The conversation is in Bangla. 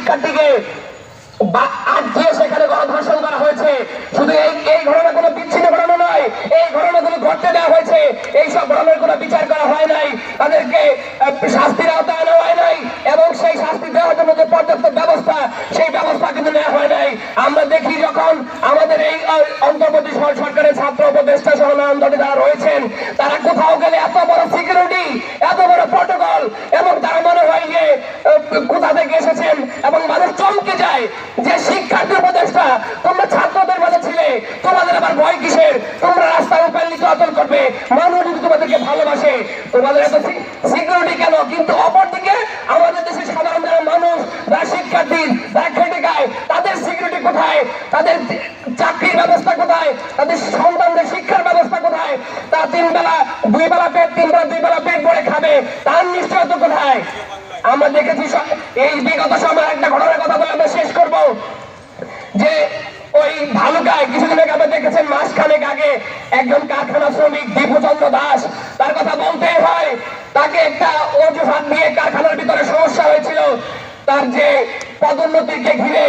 শিক্ষার্থীকে আজকে সেখানে গণধর্ষণ করা হয়েছে। শুধু এই ঘটনা কোনো বিচ্ছিন্ন ঘটনা নয়, এই ঘটনাগুলো ঘটতে দেওয়া হয়েছে। এইসব ঘটনার কোনো বিচার করা হয় নাই, তাদেরকে শাস্তির আওতায় আনা হয় নাই, এবং সেই শাস্তি দেওয়ার জন্য যে পর্যাপ্ত ব্যবস্থা, সেই ব্যবস্থা কিন্তু নেওয়া হয় নাই। আমরা দেখি যখন আমাদের এই অন্তর্বর্তী সরকারের ছাত্র উপদেষ্টা সহ নানান দলে যারা রয়েছেন, তারা কোথাও গেলে এত বড় সিকিউরিটি, এত বড় প্রটোকল, এবং তারা মনে হয় যে কোথা থেকে এসেছেন, এবং মানুষ চমকে যায় যে শিক্ষার্থী উপদেষ্টা, তোমরা ছাত্রদের মাঝে ছিলে, তোমাদের আবার ভয় কিসের? তোমরা রাস্তায় উপাল্লিত আচরণ করবে, মানুষ যদি তোমাদেরকে ভালোবাসে, তোমাদের এত সিকিউরিটি কেন? কিন্তু অপরদিকে আমাদের দেশের সাধারণ যারা মানুষ, যারা শিক্ষার্থী, যারা খেটে খায়, তাদের সিকিউরিটি কোথায়? তাদের চাকরির ব্যবস্থা কোথায়? তাদের সন্তানদের শিক্ষার ব্যবস্থা কোথায়? তারা দুই বেলা পেট, দুই বেলা পেট ভরে খাবে, তার নিশ্চয়তা কোথায়? আমরা দেখেছি এই বিগত সময় একটা ঘটনার কথা বলে আমরা শেষ করব, যে ওই ভালুকায় কিছুদিন আগে আমরা দেখেছেন, মাসখানেক আগে একজন কারখানা শ্রমিক দীপুচন্দ্র দাস, তার কথা বলতেই হয়, তাকে একটা অজুহাত দিয়ে কারখানার ভিতরে সমস্যা হয়েছিল, তার যে পদোন্নতিকে ঘিরে